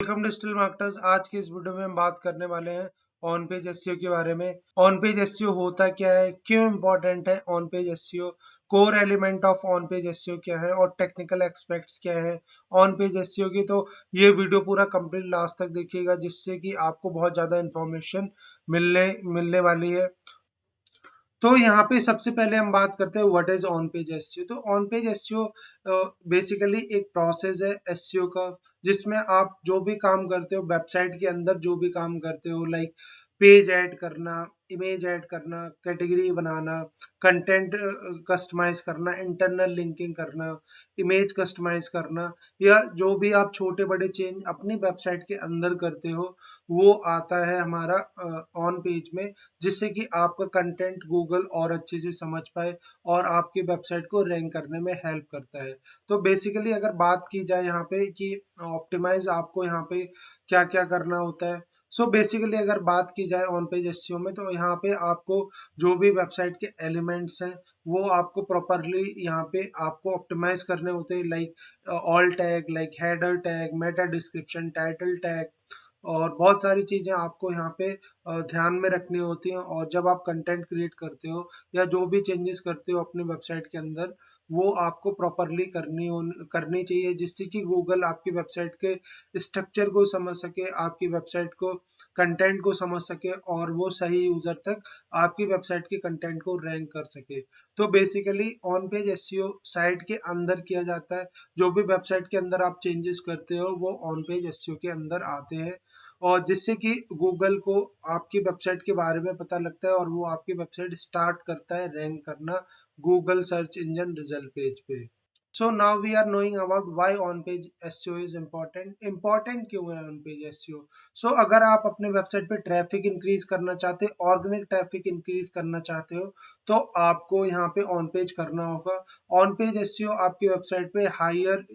Welcome digital marketers. आज की इस वीडियो में हम बात करने वाले हैं ऑन पेज एसईओ के बारे में। ऑन पेज एसईओ होता क्या है, क्यों इंपॉर्टेंट है on page SEO, core element of on page SEO क्या है और टेक्निकल एस्पेक्ट्स क्या है ऑन पेज एसईओ की। तो ये वीडियो पूरा कंप्लीट लास्ट तक देखिएगा, जिससे कि आपको बहुत ज्यादा इंफॉर्मेशन मिलने वाली है। तो यहाँ पे सबसे पहले हम बात करते हैं what is on page SEO. तो ऑन पेज एसईओ बेसिकली एक प्रोसेस है एसईओ का, जिसमें आप जो भी काम करते हो वेबसाइट के अंदर, जो भी काम करते हो लाइक पेज ऐड करना, इमेज ऐड करना, कैटेगरी बनाना, कंटेंट कस्टमाइज करना, इंटरनल लिंकिंग करना, इमेज कस्टमाइज करना, या जो भी आप छोटे बड़े चेंज अपनी वेबसाइट के अंदर करते हो वो आता है हमारा ऑन पेज में, जिससे कि आपका कंटेंट गूगल और अच्छे से समझ पाए और आपकी वेबसाइट को रैंक करने में हेल्प करता है। तो बेसिकली अगर बात की जाए यहाँ पे कि ऑप्टिमाइज आपको यहाँ पे क्या क्या करना होता है, सो बेसिकली अगर बात की जाए ऑन पेज एसईओ में, तो यहाँ पे आपको जो भी वेबसाइट के एलिमेंट्स हैं वो आपको प्रॉपरली यहाँ पे आपको ऑप्टिमाइज करने होते हैं, like all tag, like header tag, Meta description, title tag, और बहुत सारी चीजें आपको यहाँ पे ध्यान में रखनी होती हैं। और जब आप कंटेंट क्रिएट करते हो या जो भी चेंजेस करते हो अपनी वेबसाइट के अंदर, वो आपको प्रॉपरली करनी चाहिए, जिससे कि गूगल आपकी वेबसाइट के स्ट्रक्चर को समझ सके, आपकी वेबसाइट को कंटेंट को समझ सके और वो सही यूजर तक आपकी वेबसाइट के कंटेंट को रैंक कर सके। तो basically on page SEO site के अंदर किया जाता है। जो भी वेबसाइट के अंदर आप चेंजेस करते हो वो ऑन पेज एसईओ के अंदर आते हैं, और जिससे कि गूगल को आपकी वेबसाइट के बारे में पता लगता है और वो आपकी वेबसाइट स्टार्ट करता है रैंक करना Google search engine result page पे। So now we are knowing about why on page SEO is important क्यों है ऑन पेज एसईओ। सो अगर आप अपने वेबसाइट पे ट्रैफिक इंक्रीज करना चाहते हो, ऑर्गेनिक ट्रैफिक इंक्रीज करना चाहते हो, तो आपको यहाँ पे ऑन पेज करना होगा। ऑन पेज एसईओ आपकी वेबसाइट पे हायर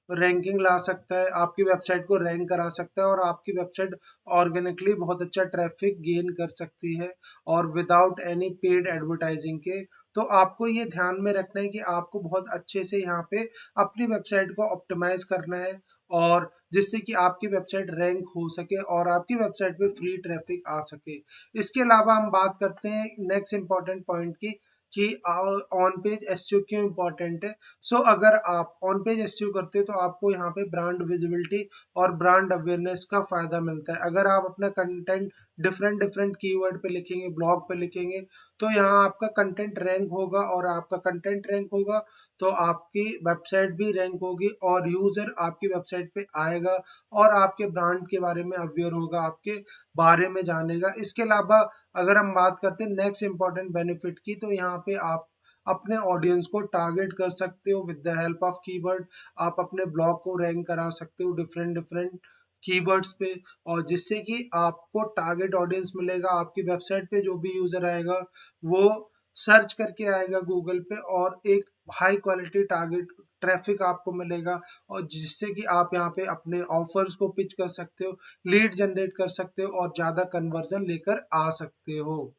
रैंकिंग ला सकता है, आपकी वेबसाइट को रैंक करा सकता है और आपकी वेबसाइट ऑर्गेनिकली बहुत अच्छा ट्रैफिक गेन कर सकती है, और विदाउट एनी पेड एडवर्टाइजिंग के। तो आपको ये ध्यान में रखना है कि आपको बहुत अच्छे से यहाँ पे अपनी वेबसाइट को ऑप्टिमाइज करना है, और जिससे कि आपकी वेबसाइट रैंक हो सके और आपकी वेबसाइट पे फ्री ट्रैफिक आ सके। इसके अलावा हम बात करते हैं नेक्स्ट इंपॉर्टेंट पॉइंट की कि ऑन पेज एसईओ क्यों इंपॉर्टेंट है। सो अगर आप ऑन पेज एसईओ करते हो तो आपको यहाँ पे ब्रांड विजिबिलिटी और ब्रांड अवेयरनेस का फायदा मिलता है। अगर आप अपना कंटेंट डिफरेंट डिफरेंट कीवर्ड पे लिखेंगे, ब्लॉग पे लिखेंगे, तो यहाँ आपका कंटेंट रैंक होगा, और आपका कंटेंट रैंक होगा तो आपकी वेबसाइट भी रैंक होगी और यूजर आपकी वेबसाइट पे आएगा और आपके ब्रांड के बारे में अवेयर होगा, आपके बारे में जानेगा। इसके अलावा अगर हम बात करते हैं नेक्स्ट इंपॉर्टेंट बेनिफिट की, तो यहाँ पे आप अपने ऑडियंस को टारगेट कर सकते हो with the help of keyword. आप अपने ब्लॉग को रैंक करा सकते हो डिफरेंट डिफरेंट कीवर्ड्स पे, और जिससे कि आपको टारगेट ऑडियंस मिलेगा। आपकी वेबसाइट पे जो भी यूजर आएगा वो सर्च करके आएगा गूगल पे, और एक हाई क्वालिटी टारगेट ट्रैफिक आपको मिलेगा, और जिससे कि आप यहाँ पे अपने ऑफर्स को पिच कर सकते हो, लीड जनरेट कर सकते हो और ज्यादा कन्वर्जन लेकर आ सकते हो।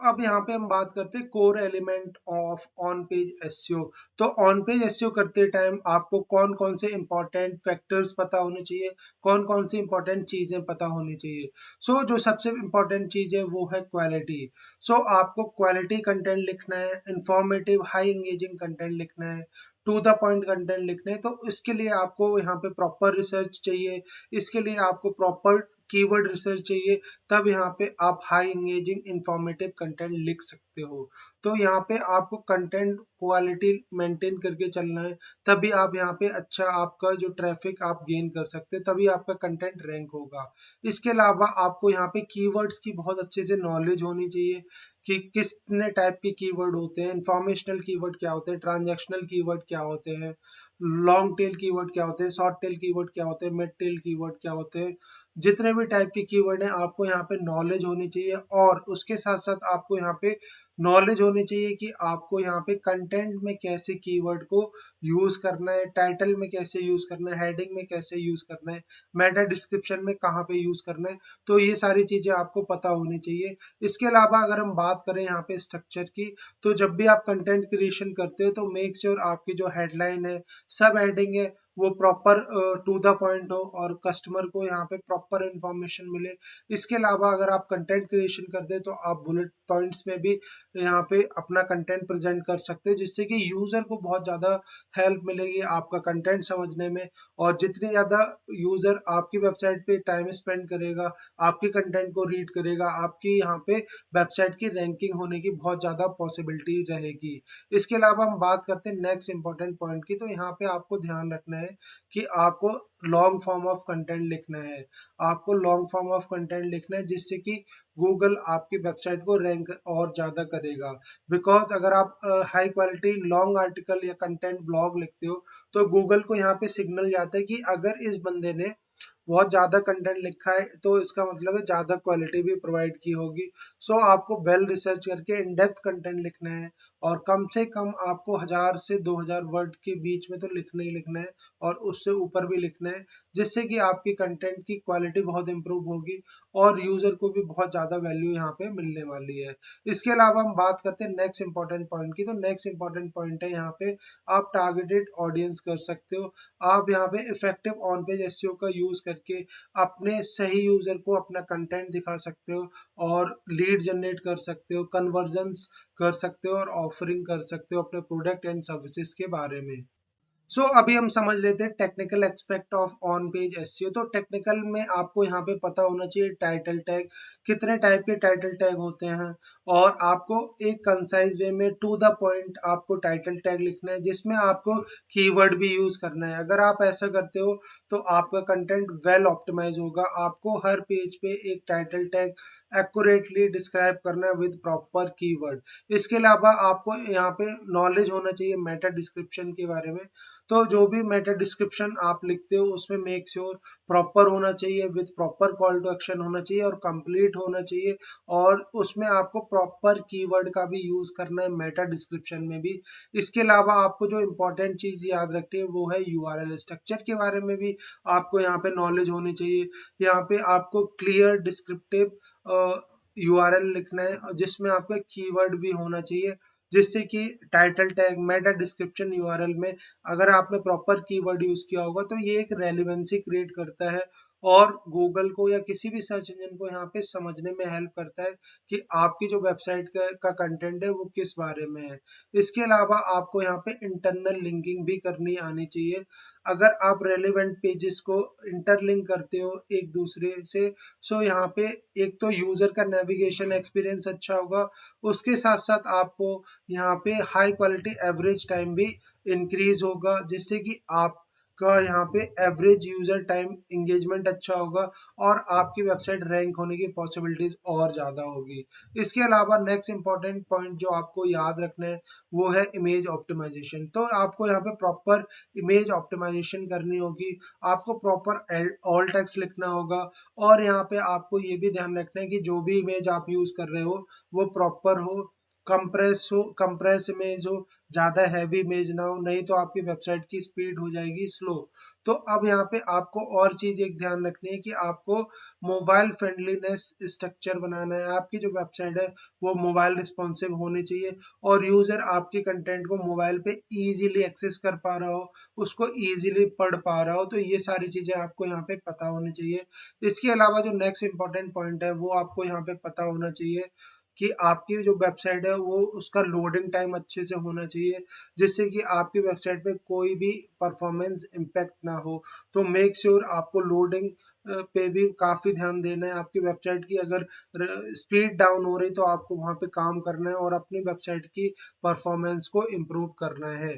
अब यहाँ पे हम बात करते हैं core element of on page SEO. तो ऑन पेज एसईओ करते टाइम आपको कौन कौन से इंपॉर्टेंट फैक्टर्स पता होने चाहिए, कौन कौन सी इंपॉर्टेंट चीजें पता होनी चाहिए। जो सबसे इंपॉर्टेंट चीज है वो है क्वालिटी। आपको क्वालिटी कंटेंट लिखना है, इंफॉर्मेटिव हाई एंगेजिंग कंटेंट लिखना है, टू द पॉइंट कंटेंट लिखने हैं। तो इसके लिए आपको यहाँ पे प्रॉपर रिसर्च चाहिए, इसके लिए आपको प्रॉपर कीवर्ड रिसर्च चाहिए, तब यहाँ पे आप हाई एंगेजिंग इंफॉर्मेटिव कंटेंट लिख सकते हो। तो यहाँ पे आपको कंटेंट क्वालिटी मेंटेन करके चलना है, तभी आप यहाँ पे अच्छा आपका जो ट्रैफिक आप गेन कर सकते हैं, तभी आपका कंटेंट रैंक होगा। इसके अलावा आपको यहाँ पे कीवर्ड्स की बहुत अच्छे से नॉलेज होनी चाहिए कि कितने टाइप के कीवर्ड होते हैं, इंफॉर्मेशनल कीवर्ड क्या होते हैं, ट्रांजैक्शनल कीवर्ड क्या होते हैं, लॉन्ग टेल कीवर्ड क्या होते हैं, शॉर्ट टेल कीवर्ड क्या होते हैं, मिड टेल कीवर्ड क्या होते हैं। जितने भी टाइप के कीवर्ड हैं आपको यहाँ पे नॉलेज होनी चाहिए, और उसके साथ साथ आपको यहाँ पे नॉलेज होनी चाहिए कि आपको यहाँ पे कंटेंट में कैसे कीवर्ड को यूज करना है, टाइटल में कैसे यूज करना है, हेडिंग में कैसे यूज करना है, मेटा डिस्क्रिप्शन में कहाँ पे यूज करना है। तो ये सारी चीजें आपको पता होनी चाहिए। इसके अलावा अगर हम बात करें यहाँ पे स्ट्रक्चर की, तो जब भी आप कंटेंट क्रिएशन करते हो तो मेक श्योर आपकी जो हेडलाइन है, सब हेडिंग है, वो प्रॉपर टू द पॉइंट हो और कस्टमर को यहाँ पे प्रॉपर इंफॉर्मेशन मिले। इसके अलावा अगर आप कंटेंट क्रिएशन करते हैं तो आप बुलेट पॉइंट्स में भी यहाँ पे अपना कंटेंट प्रेजेंट कर सकते हो, जिससे कि यूजर को बहुत ज्यादा हेल्प मिलेगी आपका कंटेंट समझने में। और जितनी ज्यादा यूजर आपकी वेबसाइट पे टाइम स्पेंड करेगा, आपके कंटेंट को रीड करेगा, आपकी यहाँ पे वेबसाइट की रैंकिंग होने की बहुत ज्यादा पॉसिबिलिटी रहेगी। इसके अलावा हम बात करते हैं नेक्स्ट इंपॉर्टेंट पॉइंट की, तो यहाँ पे आपको ध्यान रखना है कि आपको लॉन्ग फॉर्म ऑफ कंटेंट लिखना है। आपको लॉन्ग फॉर्म ऑफ कंटेंट लिखना है, जिससे कि गूगल आपकी वेबसाइट को रैंक और ज्यादा करेगा। बिकॉज अगर आप हाई क्वालिटी लॉन्ग आर्टिकल या कंटेंट ब्लॉग लिखते हो तो गूगल को यहाँ पे सिग्नल जाता है कि अगर इस बंदे ने बहुत ज्यादा कंटेंट लिखा है तो इसका मतलब है ज्यादा क्वालिटी भी प्रोवाइड की होगी। सो आपको वेल रिसर्च करके इन डेप्थ कंटेंट लिखना है, और कम से कम आपको 1000 से 2000 वर्ड के बीच में तो लिखना ही लिखना है, और उससे ऊपर भी लिखना है, जिससे कि आपकी कंटेंट की क्वालिटी बहुत इंप्रूव होगी और यूजर को भी बहुत ज्यादा वैल्यू यहाँ पे मिलने वाली है। इसके अलावा हम बात करते हैं नेक्स्ट इंपॉर्टेंट पॉइंट की, तो नेक्स्ट इंपॉर्टेंट पॉइंट है यहाँ पे आप टारगेटेड ऑडियंस कर सकते हो। आप यहाँ पे इफेक्टिव ऑन पेज एसईओ का यूज करके अपने सही यूजर को अपना कंटेंट दिखा सकते हो, और लीड जनरेट कर सकते हो, कन्वर्जन्स कर सकते हो, और ऑफरिंग कर सकते हो अपने प्रोडक्ट एंड सर्विसेज के बारे में। अभी हम समझ लेते हैं technical expect of on page SEO. तो टेक्निकल में आपको यहाँ पे पता होना चाहिए टाइटल टैग, कितने टाइप के टाइटल टैग होते हैं, और आपको एक कंसाइज वे में टू द पॉइंट आपको टाइटल टैग लिखना है, जिसमें आपको कीवर्ड भी यूज करना है। अगर आप ऐसा करते हो तो आपका कंटेंट वेल ऑप्टिमाइज होगा। आपको हर पेज पे एक टाइटल टैग एक्यूरेटली डिस्क्राइब करना है विद प्रॉपर कीवर्ड। इसके अलावा आपको यहाँ पे नॉलेज होना चाहिए मेटा डिस्क्रिप्शन के बारे में। तो जो भी मेटा डिस्क्रिप्शन आप लिखते हो उसमें मेक श्योर प्रॉपर होना चाहिए, with proper call to action होना चाहिए, और कंप्लीट होना चाहिए, और उसमें आपको प्रॉपर कीवर्ड का भी यूज करना है मेटा डिस्क्रिप्शन में भी। इसके अलावा आपको जो इंपॉर्टेंट चीज याद रखनी है वो है यूआरएल स्ट्रक्चर के बारे में भी आपको यहाँ पे नॉलेज होनी चाहिए। यहाँ पे आपको क्लियर डिस्क्रिप्टिव यूआरएल लिखना है, जिसमें आपका कीवर्ड भी होना चाहिए, जिससे कि title tag Meta description URL में अगर आपने प्रॉपर कीवर्ड यूज किया होगा तो ये एक रेलिवेंसी क्रिएट करता है, और गूगल को या किसी भी सर्च इंजन को यहाँ पे समझने में हेल्प करता है कि आपकी जो वेबसाइट का कंटेंट है वो किस बारे में है। इसके अलावा आपको यहाँ पे इंटरनल लिंकिंग भी करनी आनी चाहिए। अगर आप रेलिवेंट पेजेस को इंटरलिंक करते हो एक दूसरे से, सो यहाँ पे एक तो यूजर का नेविगेशन एक्सपीरियंस अच्छा होगा, उसके साथ साथ आपको यहाँ पे हाई क्वालिटी एवरेज टाइम भी इंक्रीज होगा, जिससे कि आपका यहाँ पे एवरेज यूजर टाइम इंगेजमेंट अच्छा होगा, और आपकी वेबसाइट रैंक होने की पॉसिबिलिटीज और ज्यादा होगी। इसके अलावा नेक्स्ट इंपॉर्टेंट पॉइंट जो आपको याद रखना है वो है इमेज ऑप्टिमाइजेशन। तो आपको यहाँ पे प्रॉपर इमेज ऑप्टिमाइजेशन करनी होगी, आपको प्रॉपर ऑल टेक्स्ट लिखना होगा, और यहाँ पे आपको ये भी ध्यान रखना है कि जो भी इमेज आप यूज कर रहे हो वो प्रॉपर हो, कंप्रेस इमेज हो, ज्यादा हैवी इमेज ना हो, नहीं तो आपकी वेबसाइट की स्पीड हो जाएगी स्लो। तो अब यहाँ पे आपको और चीज एक ध्यान रखनी है कि आपको मोबाइल फ्रेंडलीनेस स्ट्रक्चर बनाना है। आपकी जो वेबसाइट है वो मोबाइल रिस्पॉन्सिव होनी चाहिए, और यूजर आपके कंटेंट को मोबाइल पे इजीली एक्सेस कर पा रहा हो, उसको इजीली पढ़ पा रहा हो। तो ये सारी चीजें आपको यहाँ पे पता होनी चाहिए। इसके अलावा जो नेक्स्ट इंपॉर्टेंट पॉइंट है वो आपको यहाँ पे पता होना चाहिए कि आपकी जो वेबसाइट है वो उसका लोडिंग टाइम अच्छे से होना चाहिए, जिससे कि आपकी वेबसाइट पे कोई भी परफॉर्मेंस इम्पैक्ट ना हो। तो मेक श्योर आपको लोडिंग पे भी काफी ध्यान देना है। आपकी वेबसाइट की अगर स्पीड डाउन हो रही तो आपको वहां पे काम करना है और अपनी वेबसाइट की परफॉर्मेंस को इम्प्रूव करना है।